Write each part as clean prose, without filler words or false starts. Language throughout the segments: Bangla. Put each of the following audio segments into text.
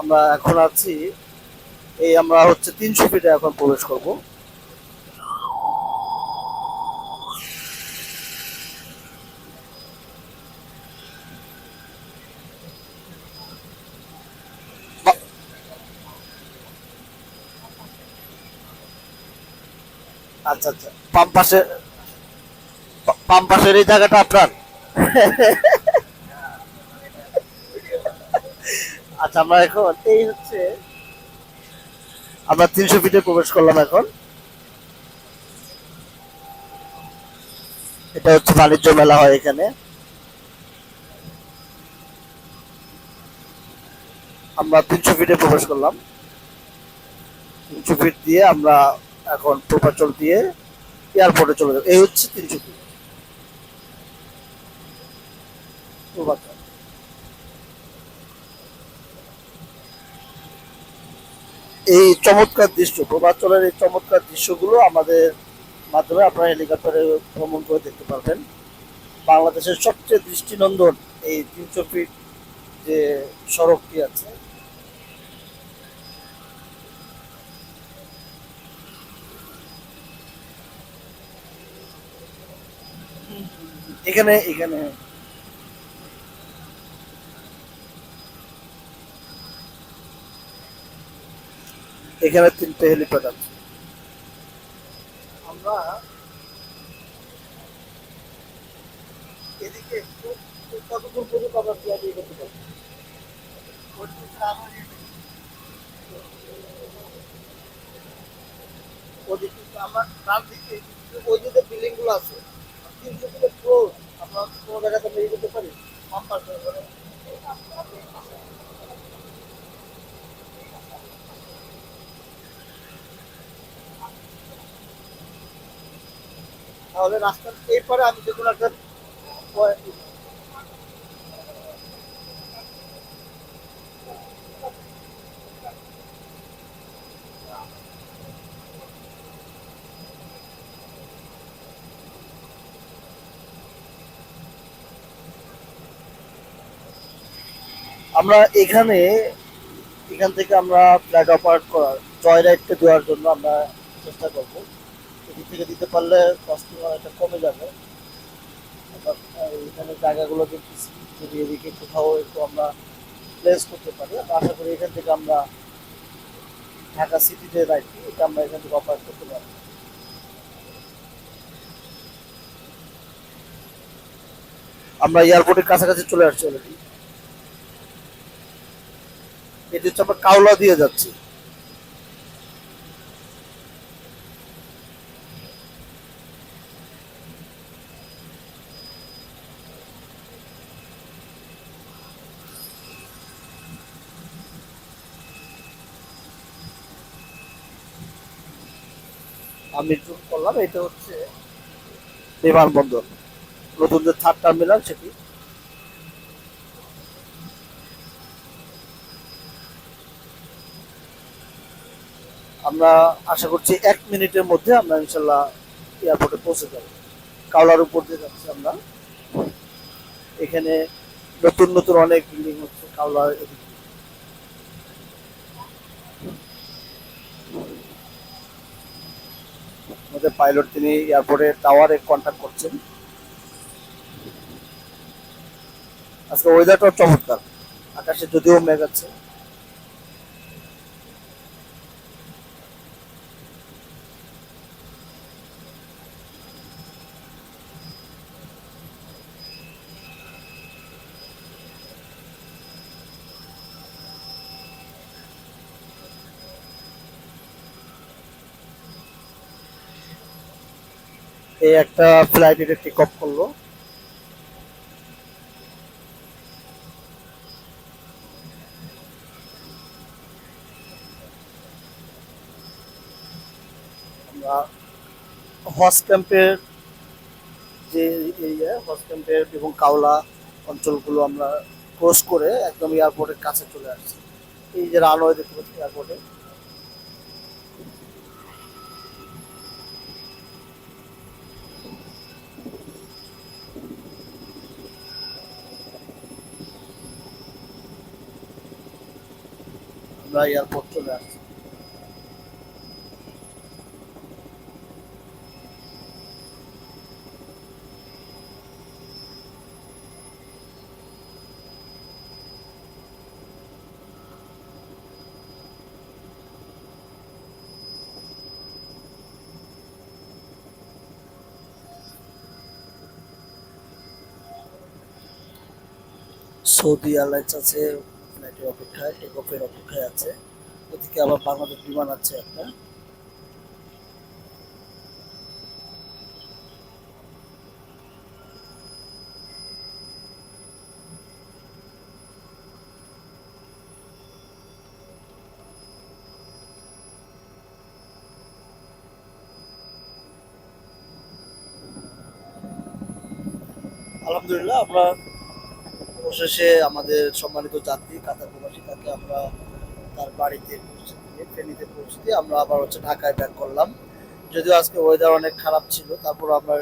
আমরা এখন আছি আমরা হচ্ছে 300 ফিটে এখন প্রবেশ করব। আচ্ছা আচ্ছা, পাম্পাসের এই জায়গাটা আপনার। আচ্ছা, আমরা এখন এই হচ্ছে আমরা 300 ফিটে প্রবেশ করলাম এখন। এটা হচ্ছে বাণিজ্য মেলা হয় এখানে। আমরা 300 ফিটে প্রবেশ করলাম। 300 ফিট দিয়ে আমরা এখন পূর্বাচল দিয়ে এয়ারপোর্টে চলে যাব। এই হচ্ছে 300 ফিট পূর্বাচল। এই চমৎকার দৃশ্য, পূর্বাচলের এই চমৎকার দৃশ্যগুলো আমাদের মাধ্যমে আপনারা হেলিকপ্টারে ভ্রমণ করে দেখতে পারবেন। বাংলাদেশের সবচেয়ে দৃষ্টিনন্দন এই 300 ফিট যে সড়কটি আছে, এখানে এখানে এখানে 3টে হেলিপ্যাড আছে। আমরা এদিকে একটু কতদূর পর্যন্ত আমরা ফ্লাইট করতে পারবো। ওদিকে আমার ডান দিকে ওই দিকে বিল্ডিং গুলো আছে, 300 ফিটের ফ্লোর আমরা কোনো জায়গাতে মেরে যেতে পারি। কম্পাস তাহলে রাস্তার এই পরে আমি যে কোনো একটা আমরা এখান থেকে আমরা ফ্ল্যাট অপারেট করার জয় রাইডটা দেওয়ার জন্য আমরা চেষ্টা করব। এদিক থেকে দিতে পারলে কস্টিং অনেকটা কমে যাবে। এখানে জায়গাগুলো দেখতেছি, যদি এদিকে কোথাও একটু আমরা প্লেস করতে পারি, আমরা আশা করি এখান থেকে আমরা ঢাকা সিটিতে রাইড এটা আমরা এখান থেকে অপারেট করতে পারি। আমরা এয়ারপোর্টের কাছাকাছি চলে আসছি অলরেডি। এটি হচ্ছে আমরা কাওলা দিয়ে যাচ্ছি। আমি জুম করলাম, এটা হচ্ছে বিমানবন্দর, নতুন যে থার্ড টার্মিনাল সেটি। আমরা আশা করছি 1 মিনিটের মধ্যে আমরা ইনশাল্লাহ এয়ারপোর্টে পৌঁছে যাব। কাওলার উপর দিয়ে যাচ্ছি আমরা। এখানে নতুন নতুন অনেক বিল্ডিং হচ্ছে কাওলার এদিকে। আমাদের পাইলট তিনি এয়ারপোর্টে টাওয়ারে কন্ট্যাক্ট করছেন। আজকে ওয়েদারটাও চমৎকার, আকাশে যদিও মেঘ আছে। এই একটা ফ্লাইট এটা টেক অফ করলো। আমরা হজ ক্যাম্পের যে এরিয়া, হজ ক্যাম্পের এবং কাওলা অঞ্চলগুলো আমরা ক্রস করে একদম এয়ারপোর্টের কাছে চলে আসছি। এই যে রানওয়ে দেখতে পাচ্ছি এয়ারপোর্টে। আমরা এয়ারপোর্ট চলে আসছি। সৌদি এয়ারলাইন্স আছে ফ্লাইটের অপেক্ষায়, টেক অফের অপেক্ষায় আছে। ওদিকে আবার বাংলাদেশ বিমান আছে একটা। আলহামদুলিল্লাহ, আমরা অবশেষে আমাদের সম্মানিত যাত্রী কাতার প্রবাসী তাকে আমরা তার বাড়িতে পৌঁছে দিয়ে, ফেনীতে পৌঁছে দিয়ে আমরা আবার ঢাকায় ব্যাক করলাম। যদিও আজকে ওয়েদার অনেক খারাপ ছিল, তারপর আমরা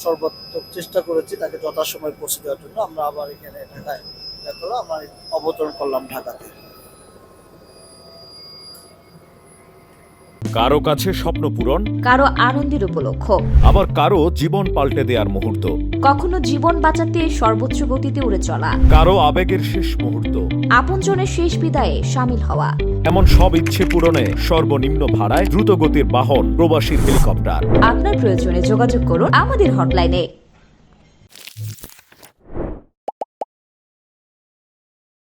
সর্বাত্মক চেষ্টা করেছি তাকে যথাসময়ে পৌঁছে দেওয়ার জন্য। আমরা আবার এখানে ঢাকায় ব্যাক করলাম, আমরা অবতরণ করলাম ঢাকাতে। কারো কাছে স্বপ্ন পূরণ, কারো আনন্দের উপলক্ষ, আবার কারো জীবন পাল্টে দেওয়ার মুহূর্ত, কখনো জীবন বাঁচাতে সর্বোচ্চ গতিতে উড়ে চলা, কারো আবেগের শেষ মুহূর্ত, আপনজনের শেষ বিদায়ে সামিল হওয়া। এমন সব ইচ্ছে পূরণে সর্বনিম্ন ভাড়ায় দ্রুতগতির বাহন প্রবাসীর হেলিকপ্টার। আপনার প্রয়োজনে যোগাযোগ করুন আমাদের হটলাইনে।